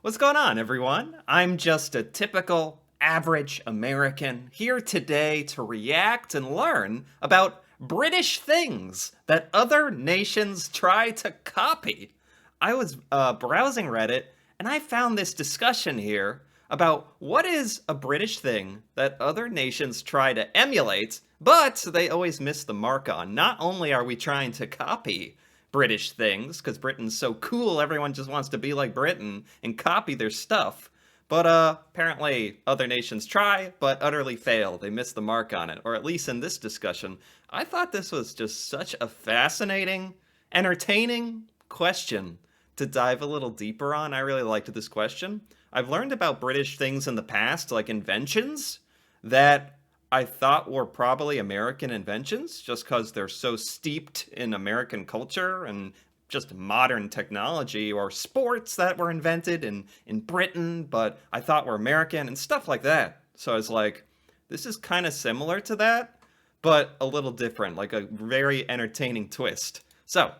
What's going on, everyone? I'm just a typical average American here today to react and learn about British things that other nations try to copy. I was browsing Reddit and I found this discussion here about what is a British thing that other nations try to emulate, but they always miss the mark on. Not only are we trying to copy British things, because Britain's so cool, everyone just wants to be like Britain and copy their stuff. But apparently other nations try, but utterly fail. They miss the mark on it, or at least in this discussion. I thought this was just such a fascinating, entertaining question to dive a little deeper on. I really liked this question. I've learned about British things in the past, like inventions, that I thought were probably American inventions just because they're so steeped in American culture and just modern technology, or sports that were invented in Britain, but I thought were American and stuff like that. So I was like, this is kind of similar to that, but a little different, like a very entertaining twist. So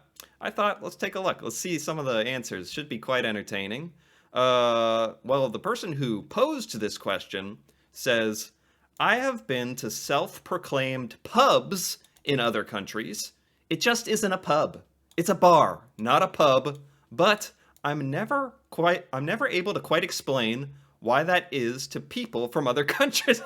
I thought, let's take a look. Let's see some of the answers. Should be quite entertaining. Well, the person who posed this question says, I have been to self-proclaimed pubs in other countries. It just isn't a pub. It's a bar, not a pub, but I'm never able to quite explain why that is to people from other countries.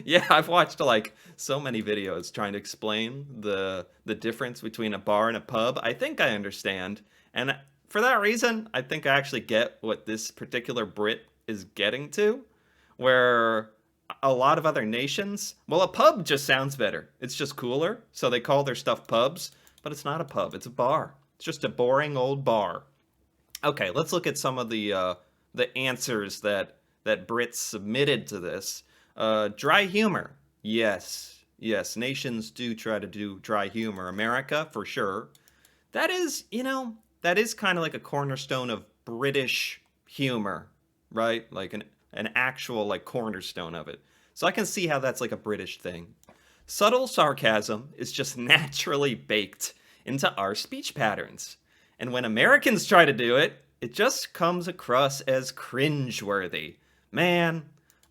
Yeah, I've watched like so many videos trying to explain the difference between a bar and a pub. I think I understand. And for that reason, I think I actually get what this particular Brit is getting to, where a lot of other nations, well, a pub just sounds better. It's just cooler, so they call their stuff pubs, but it's not a pub, it's a bar. It's just a boring old bar. Okay, let's look at some of the answers that Brits submitted to this. Dry humor. Yes. Yes, nations do try to do dry humor. America, for sure. That is, that is kind of like a cornerstone of British humor, right? Like an actual like cornerstone of it. So I can see how that's like a British thing. Subtle sarcasm is just naturally baked into our speech patterns. And when Americans try to do it, it just comes across as cringeworthy. Man,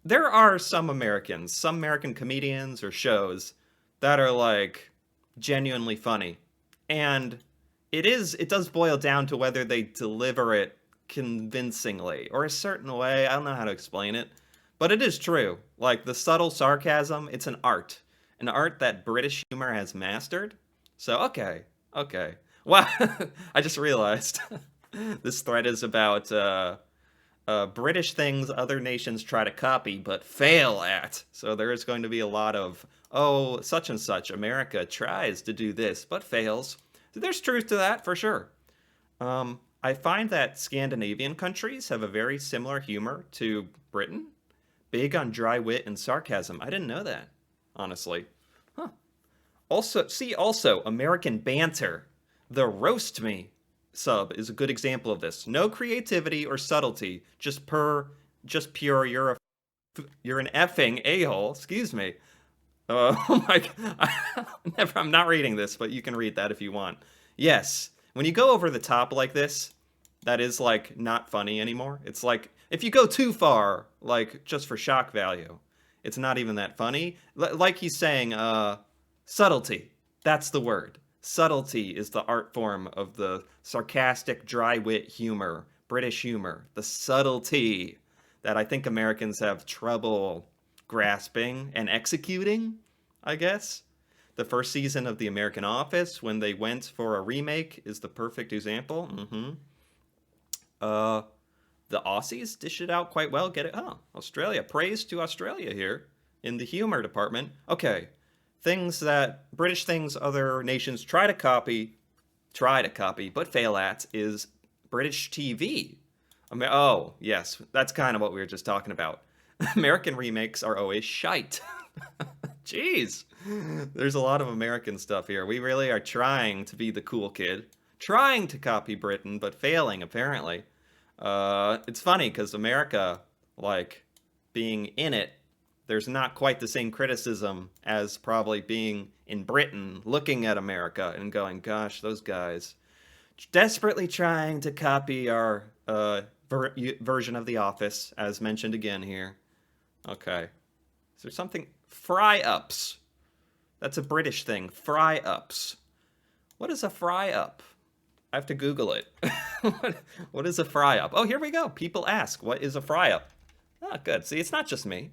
there are some American comedians or shows that are like genuinely funny. And it does boil down to whether they deliver it convincingly or a certain way. I don't know how to explain it, but it is true. Like the subtle sarcasm, it's an art that British humor has mastered. So, okay. Wow, I just realized this thread is about British things other nations try to copy but fail at. So there is going to be a lot of, oh, such and such, America tries to do this but fails. There's truth to that for sure. I find that Scandinavian countries have a very similar humor to Britain, big on dry wit and sarcasm. I didn't know that, honestly. Huh. Also, American banter. The roast me sub is a good example of this. No creativity or subtlety, just pure. You're an effing a-hole. Excuse me. Oh my God. I'm not reading this, but you can read that if you want. Yes, when you go over the top like this, that is like not funny anymore. It's like if you go too far, like just for shock value, it's not even that funny. Like he's saying, subtlety. That's the word. Subtlety is the art form of the sarcastic, dry wit humor, British humor. The subtlety that I think Americans have trouble grasping and executing, I guess. The first season of The American Office, when they went for a remake, is the perfect example. Uh, the Aussies dish it out quite well. Get it? Oh, Australia. Praise to Australia here in the humor department. Okay, British things other nations try to copy, but fail at is British TV. Oh, yes, that's kind of what we were just talking about. American remakes are always shite. Jeez, there's a lot of American stuff here. We really are trying to be the cool kid, trying to copy Britain, but failing, apparently. It's funny, because America, like, being in it, there's not quite the same criticism as probably being in Britain, looking at America and going, gosh, those guys desperately trying to copy our version of The Office, as mentioned again here. Okay. Is there something? Fry ups. That's a British thing. Fry ups. What is a fry up? I have to Google it. what is a fry up? Oh, here we go. People ask, what is a fry up? Oh, good. See, it's not just me.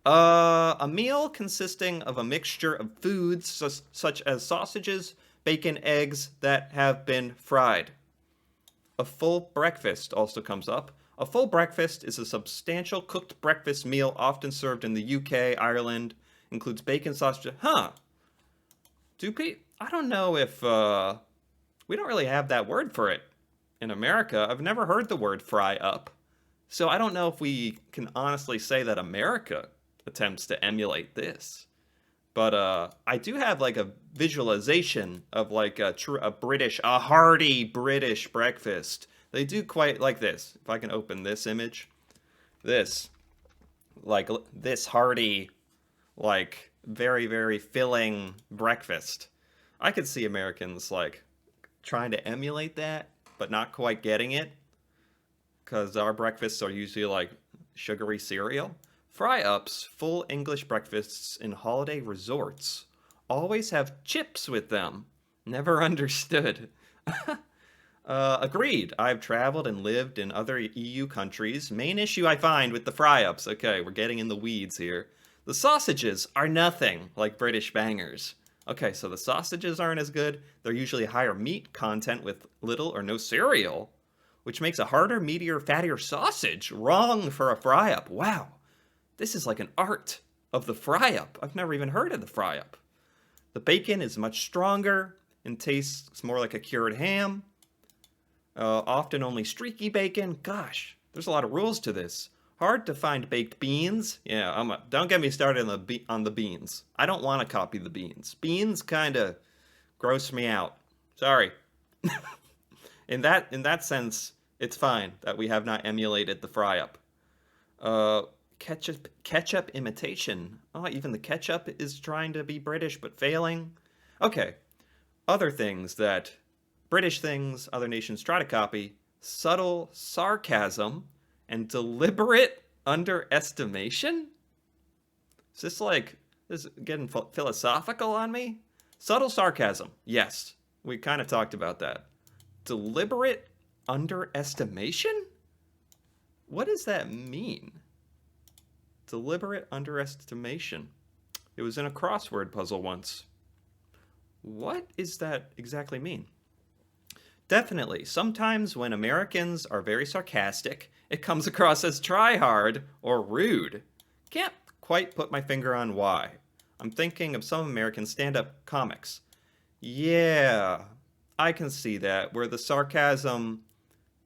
A meal consisting of a mixture of foods such as sausages, bacon, eggs that have been fried. A full breakfast also comes up. A full breakfast is a substantial cooked breakfast meal often served in the UK, Ireland, includes bacon, sausage. Huh. I don't know if we don't really have that word for it in America. I've never heard the word fry up. So I don't know if we can honestly say that America attempts to emulate this. But I do have like a visualization of like a hearty British breakfast. They do quite like this. If I can open this image, this, like this hearty, like very, very filling breakfast. I could see Americans like trying to emulate that, but not quite getting it. Because our breakfasts are usually like sugary cereal. Fry-ups, full English breakfasts in holiday resorts, always have chips with them. Never understood. Agreed. I've traveled and lived in other EU countries. Main issue I find with the fry-ups. Okay, we're getting in the weeds here. The sausages are nothing like British bangers. Okay, so the sausages aren't as good. They're usually higher meat content with little or no cereal, which makes a harder, meatier, fattier sausage. Wrong for a fry-up. Wow. This is like an art of the fry-up. I've never even heard of the fry-up. The bacon is much stronger and tastes more like a cured ham. Often only streaky bacon. Gosh, there's a lot of rules to this. Hard to find baked beans. Yeah, don't get me started on the beans. I don't want to copy the beans. Beans kind of gross me out. Sorry. In that sense, it's fine that we have not emulated the fry-up. Ketchup imitation. Oh, even the ketchup is trying to be British but failing. Okay, other things that British things other nations try to copy: subtle sarcasm and deliberate underestimation. Is this getting philosophical on me? Subtle sarcasm. Yes, we kind of talked about that. Deliberate underestimation? What does that mean? Deliberate underestimation. It was in a crossword puzzle once. What does that exactly mean? Definitely, sometimes when Americans are very sarcastic, it comes across as try-hard or rude. Can't quite put my finger on why. I'm thinking of some American stand-up comics. Yeah, I can see that, where the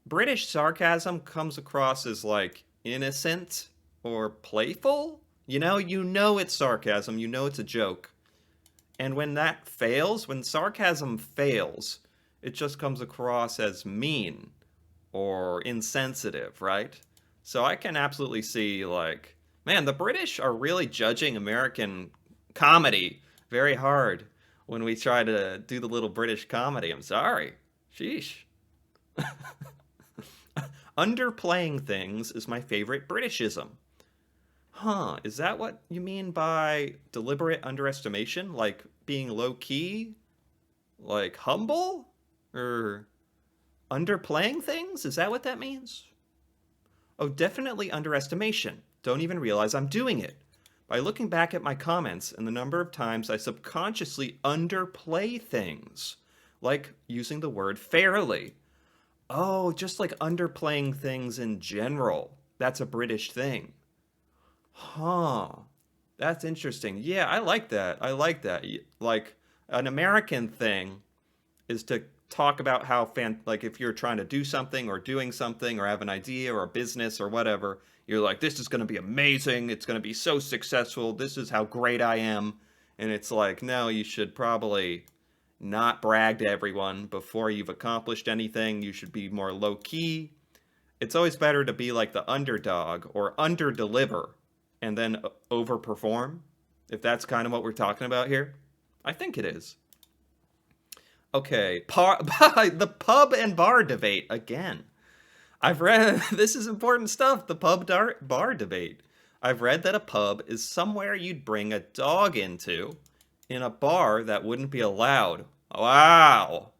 British sarcasm comes across as like innocent or playful. You know it's sarcasm, you know it's a joke. And when sarcasm fails, it just comes across as mean or insensitive, right? So I can absolutely see like, man, the British are really judging American comedy very hard when we try to do the little British comedy. I'm sorry. Sheesh. Underplaying things is my favorite Britishism. Huh, is that what you mean by deliberate underestimation? Like being low-key? Like humble? Or underplaying things? Is that what that means? Oh, definitely underestimation. Don't even realize I'm doing it. By looking back at my comments and the number of times I subconsciously underplay things. Like using the word fairly. Oh, just like underplaying things in general. That's a British thing. Huh. That's interesting. Yeah, I like that. Like an American thing is to talk about how like if you're trying to do something or doing something or have an idea or a business or whatever, you're like, this is going to be amazing. It's going to be so successful. This is how great I am. And it's like, no, you should probably not brag to everyone before you've accomplished anything. You should be more low key. It's always better to be like the underdog or under-deliver and then overperform, if that's kind of what we're talking about here. I think it is. Okay, the pub and bar debate again. I've read this is important stuff, the bar debate. I've read that a pub is somewhere you'd bring a dog into in a bar that wouldn't be allowed. Wow.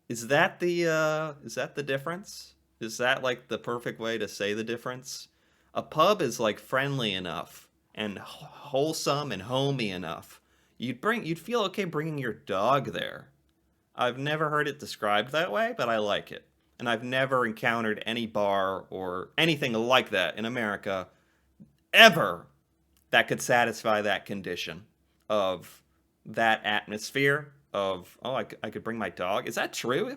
Is that the difference? Is that like the perfect way to say the difference? A pub is like friendly enough and wholesome and homey enough. You'd feel okay bringing your dog there. I've never heard it described that way, but I like it. And I've never encountered any bar or anything like that in America ever that could satisfy that condition of that atmosphere of, oh, I could bring my dog. Is that true?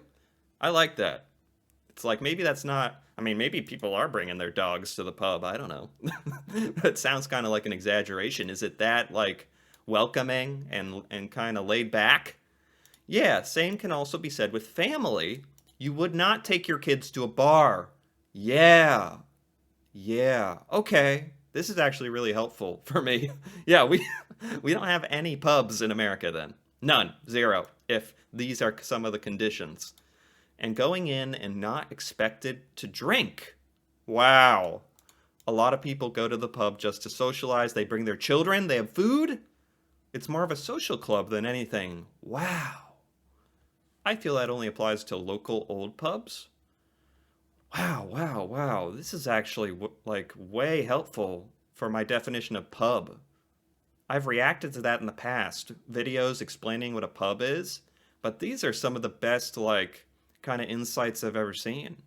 I like that. It's like maybe that's not, I mean, maybe people are bringing their dogs to the pub. I don't know. It sounds kind of like an exaggeration. Is it that like welcoming and kind of laid back? Yeah, same can also be said with family. You would not take your kids to a bar. Yeah. Yeah. Okay. This is actually really helpful for me. Yeah, we don't have any pubs in America then. None. Zero. If these are some of the conditions. And going in and not expected to drink. Wow. A lot of people go to the pub just to socialize. They bring their children. They have food. It's more of a social club than anything. Wow. I feel that only applies to local old pubs. Wow, wow, wow. This is actually like way helpful for my definition of pub. I've reacted to that in the past, videos explaining what a pub is, but these are some of the best like kind of insights I've ever seen.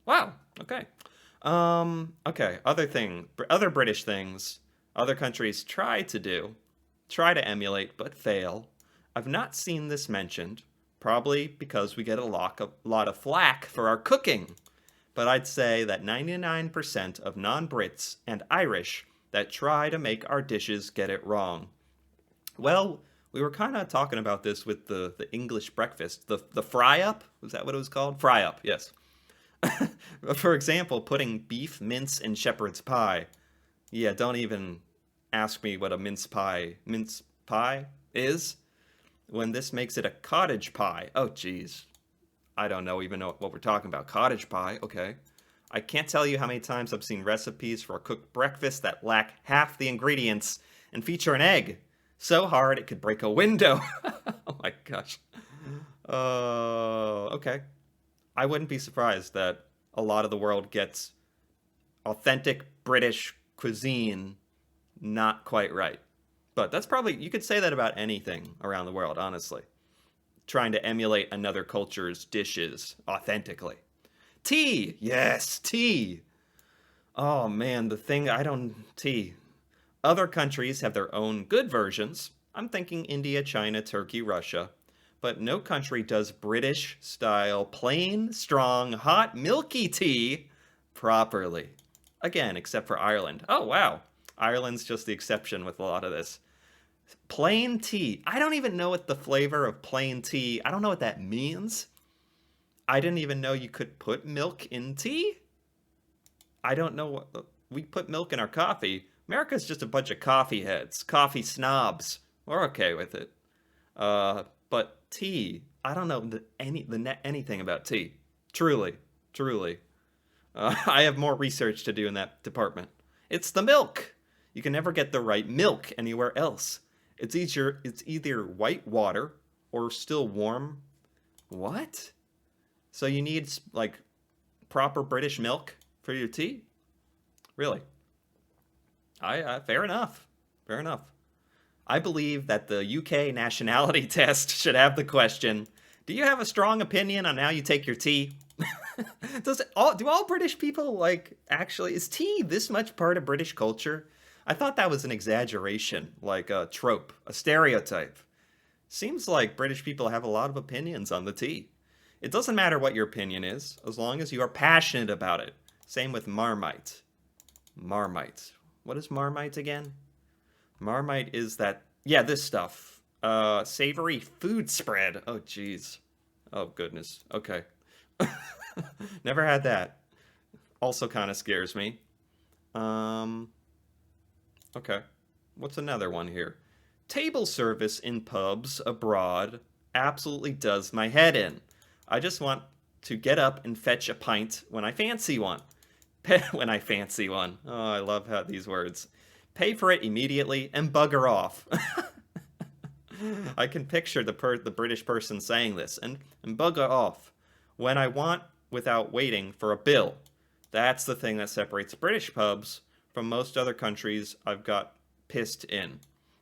Wow. Okay. Okay, other British things other countries try to emulate but fail. I've not seen this mentioned, probably because we get lot of flack for our cooking. But I'd say that 99% of non-Brits and Irish that try to make our dishes get it wrong. Well, we were kind of talking about this with the English breakfast. The fry up? Was that what it was called? Fry up, yes. For example, putting beef, mince, and shepherd's pie. Yeah, don't even ask me what a mince pie is. When this makes it a cottage pie. Oh, geez. I don't even know what we're talking about. Cottage pie, okay. I can't tell you how many times I've seen recipes for a cooked breakfast that lack half the ingredients and feature an egg. So hard it could break a window. Oh my gosh. Okay. I wouldn't be surprised that a lot of the world gets authentic British cuisine not quite right. But that's probably, you could say that about anything around the world, honestly. Trying to emulate another culture's dishes authentically. Tea! Yes, tea! Oh man, tea. Other countries have their own good versions. I'm thinking India, China, Turkey, Russia. But no country does British style, plain, strong, hot, milky tea properly. Again, except for Ireland. Oh wow. Ireland's just the exception with a lot of this. Plain tea. I don't even know what the flavor of plain tea, I don't know what that means. I didn't even know you could put milk in tea. I don't know what, we put milk in our coffee. America's just a bunch of coffee heads, coffee snobs. We're okay with it. But tea, I don't know anything about tea. Truly, truly. I have more research to do in that department. It's the milk. You can never get the right milk anywhere else. It's either white water or still warm. What? So you need like proper British milk for your tea? Really? Fair enough. Fair enough. I believe that the UK nationality test should have the question, do you have a strong opinion on how you take your tea? Do all British people like actually, is tea this much part of British culture? I thought that was an exaggeration, like a trope, a stereotype. Seems like British people have a lot of opinions on the tea. It doesn't matter what your opinion is, as long as you are passionate about it. Same with Marmite. Marmite. What is Marmite again? Marmite is that, yeah, this stuff. Savory food spread. Oh, jeez. Oh, goodness. Okay. Never had that. Also kind of scares me. Okay. What's another one here? Table service in pubs abroad absolutely does my head in. I just want to get up and fetch a pint when I fancy one. When I fancy one. Oh, I love how these words. Pay for it immediately and bugger off. I can picture the British person saying this, and bugger off when I want without waiting for a bill. That's the thing that separates British pubs from most other countries I've got pissed in.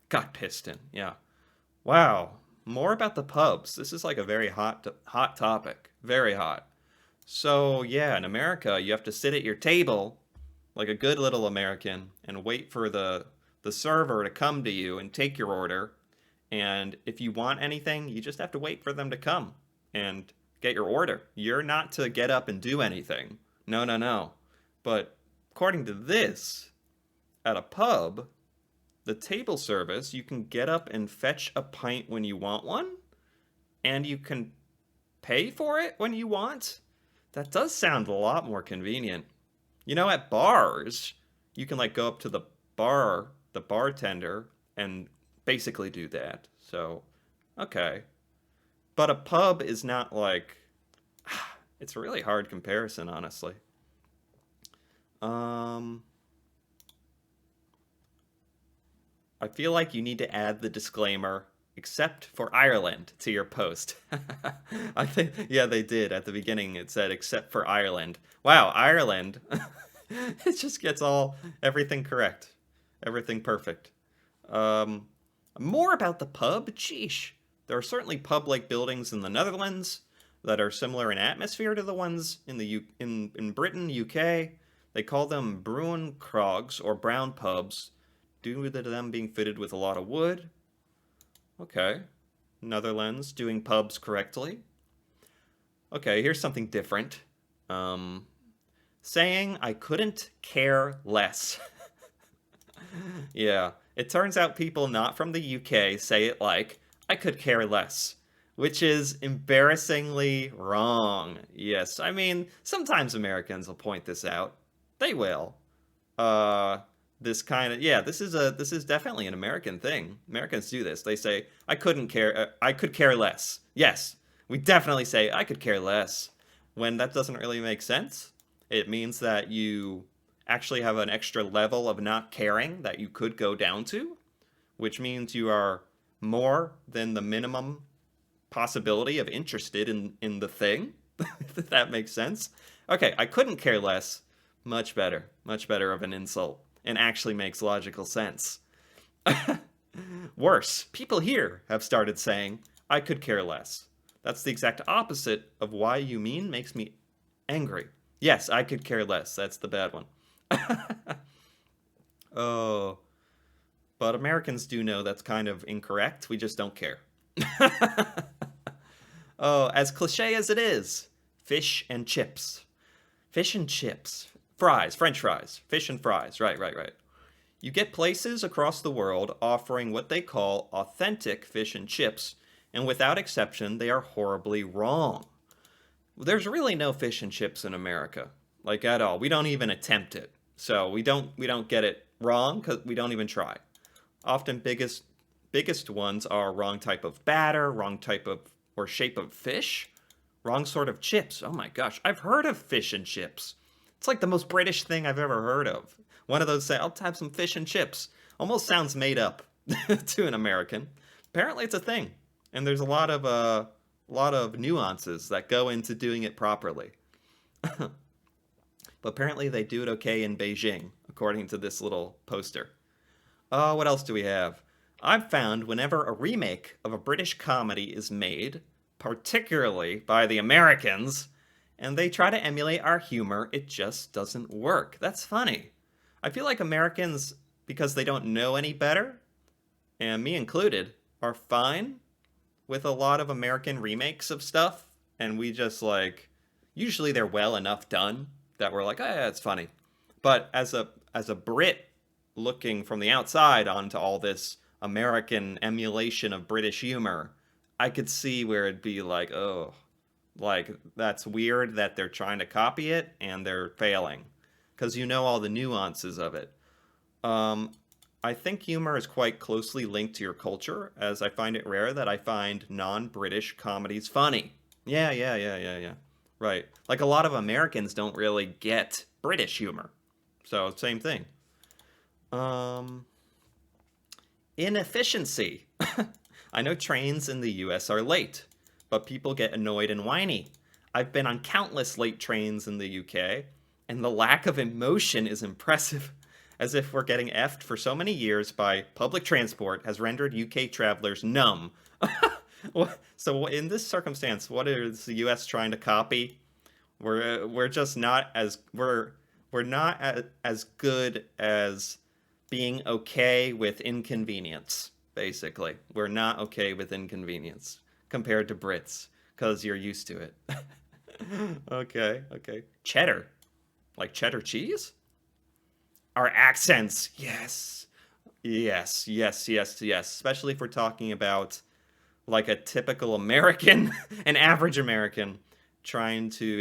Got pissed in, yeah. Wow, more about the pubs. This is like a very hot topic. Very hot. So, yeah, in America, you have to sit at your table like a good little American and wait for the server to come to you and take your order. And if you want anything, you just have to wait for them to come and get your order. You're not to get up and do anything. No, no, no. But according to this, at a pub, the table service, you can get up and fetch a pint when you want one, and you can pay for it when you want. That does sound a lot more convenient. You know, at bars, you can like go up to the bartender, and basically do that. So, okay. But a pub is not like, it's a really hard comparison, honestly. I feel like you need to add the disclaimer, except for Ireland, to your post. I think, yeah, they did. At the beginning, it said, except for Ireland. Wow, Ireland. It just gets everything correct. Everything perfect. More about the pub? Sheesh. There are certainly pub-like buildings in the Netherlands that are similar in atmosphere to the ones in Britain, UK. They call them bruin krogs, or brown pubs, due to them being fitted with a lot of wood. Okay. Netherlands doing pubs correctly. Okay, here's something different. Saying I couldn't care less. Yeah, it turns out people not from the UK say it like, I could care less, which is embarrassingly wrong. Yes, I mean, sometimes Americans will point this out. They will. This kind of, yeah, this is definitely an American thing. Americans do this. They say, I could care less. Yes, we definitely say, I could care less, when that doesn't really make sense. It means that you actually have an extra level of not caring that you could go down to, which means you are more than the minimum possibility of interested in the thing, if that makes sense. Okay, I couldn't care less. Much better of an insult, and actually makes logical sense. Worse, people here have started saying, I could care less. That's the exact opposite of why you mean makes me angry. Yes, I could care less. That's the bad one. Oh, but Americans do know that's kind of incorrect. We just don't care. Oh, as cliche as it is, fish and chips. Fish and chips. Fries, French fries. Fish and fries. Right. You get places across the world offering what they call authentic fish and chips, and without exception, they are horribly wrong. There's really no fish and chips in America, like at all. We don't even attempt it. So we don't get it wrong because we don't even try. Often biggest ones are wrong type of batter, wrong type of or shape of fish, wrong sort of chips. Oh my gosh, I've heard of fish and chips. It's like the most British thing I've ever heard of. One of those say, I'll have some fish and chips. Almost sounds made up to an American. Apparently it's a thing. And there's a lot of nuances that go into doing it properly. But apparently they do it okay in Beijing, according to this little poster. Oh, what else do we have? I've found whenever a remake of a British comedy is made, particularly by the Americans, and they try to emulate our humor, it just doesn't work. That's funny. I feel like Americans, because they don't know any better, and me included, are fine with a lot of American remakes of stuff, and we just like, usually they're well enough done that we're like, oh yeah, it's funny. But as a Brit looking from the outside onto all this American emulation of British humor, I could see where it'd be like, oh, like that's weird that they're trying to copy it and they're failing, because you know all the nuances of it. I think humor is quite closely linked to your culture, as I find it rare that I find non-British comedies funny. Yeah. Right. Like a lot of Americans don't really get British humor. So, same thing. Um, Inefficiency. I know trains in the US are late, but people get annoyed and whiny. I've been on countless late trains in the UK, and the lack of emotion is impressive. As if we're getting effed for so many years by public transport has rendered UK travelers numb. So in this circumstance, what is the US trying to copy? We're just not as we're not as good as being okay with inconvenience. Basically, we're not okay with inconvenience compared to Brits because you're used to it. Okay, okay. Cheddar, like cheddar cheese. Our accents, yes, yes. Especially if we're talking about like a typical American, an average American, trying to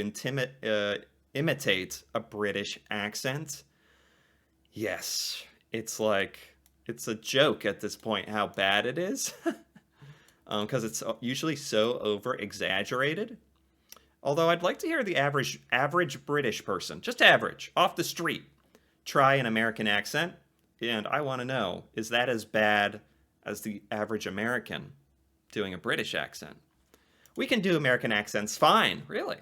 imitate a British accent. Yes, it's like it's a joke at this point how bad it is, because it's usually so over exaggerated. Although I'd like to hear the average British person, just average, off the street, try an American accent, and I want to know, is that as bad as the average American doing a British accent? We can do American accents fine, really.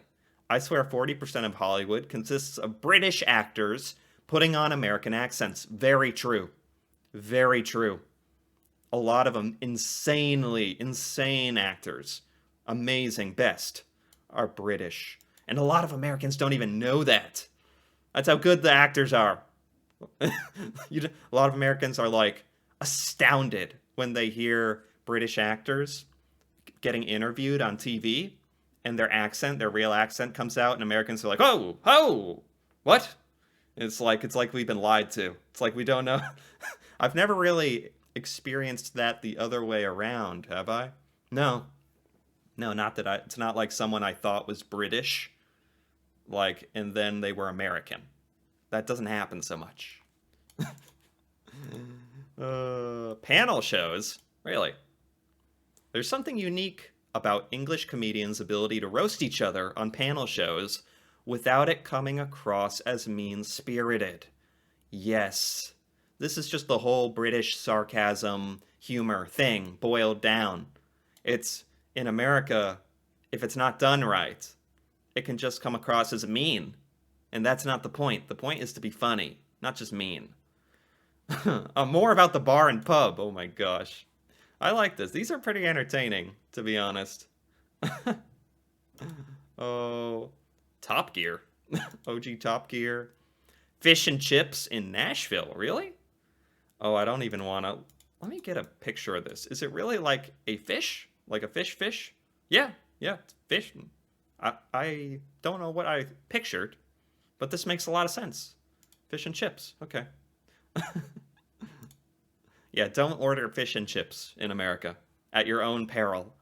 I swear 40% of Hollywood consists of British actors putting on American accents. Very true. Very true. A lot of them insane actors. Amazing, best, are British. And a lot of Americans don't even know that. That's how good the actors are. A lot of Americans are like astounded when they hear British actors getting interviewed on TV and their real accent comes out and Americans are like, "Oh, what?" It's like we've been lied to. It's like we don't know. I've never really experienced that the other way around, have I? No. No, not that it's not like someone I thought was British, like, and then they were American. That doesn't happen so much. Panel shows? Really? There's something unique about English comedians' ability to roast each other on panel shows without it coming across as mean-spirited. Yes. This is just the whole British sarcasm humor thing boiled down. It's, in America, if it's not done right, it can just come across as mean. And that's not the point. The point is to be funny, not just mean. More about the bar and pub. Oh my gosh. I like this. These are pretty entertaining, to be honest. Oh, Top Gear. OG Top Gear. Fish and chips in Nashville. Really? Oh, I don't even want to. Let me get a picture of this. Is it really like a fish? Like a fish? Yeah, it's fish. I don't know what I pictured, but this makes a lot of sense. Fish and chips. Okay. Yeah, don't order fish and chips in America at your own peril.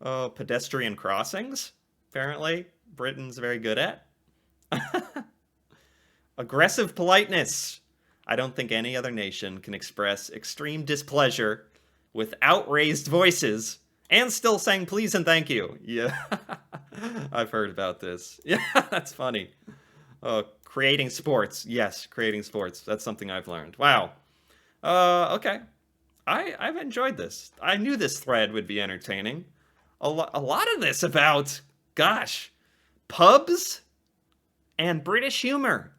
Oh, pedestrian crossings, apparently Britain's very good at. Aggressive politeness. I don't think any other nation can express extreme displeasure with outraised voices and still saying please and thank you. Yeah, I've heard about this. Yeah, that's funny. Creating sports. Yes, creating sports. That's something I've learned. Wow. Okay. I've enjoyed this. I knew this thread would be entertaining. A lot of this about, gosh, pubs and British humor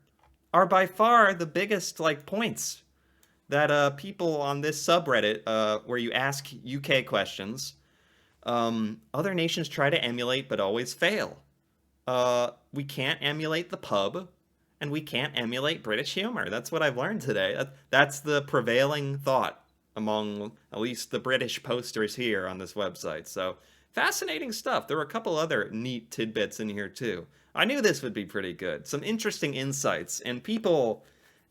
are by far the biggest, like, points that people on this subreddit, where you ask UK questions, other nations try to emulate but always fail. We can't emulate the pub, and we can't emulate British humor. That's what I've learned today. That's the prevailing thought among at least the British posters here on this website. So, fascinating stuff. There were a couple other neat tidbits in here, too. I knew this would be pretty good. Some interesting insights, and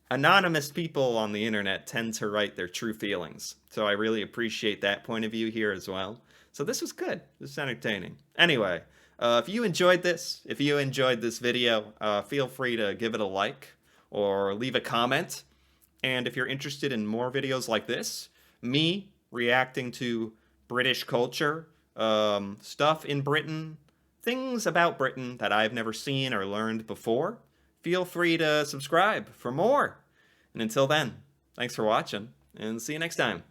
anonymous people on the internet tend to write their true feelings. So I really appreciate that point of view here as well. So this was good. This was entertaining. Anyway, if you enjoyed this video, feel free to give it a like or leave a comment. And if you're interested in more videos like this, me reacting to British culture, stuff in Britain, things about Britain that I've never seen or learned before, feel free to subscribe for more. And until then, thanks for watching, and see you next time.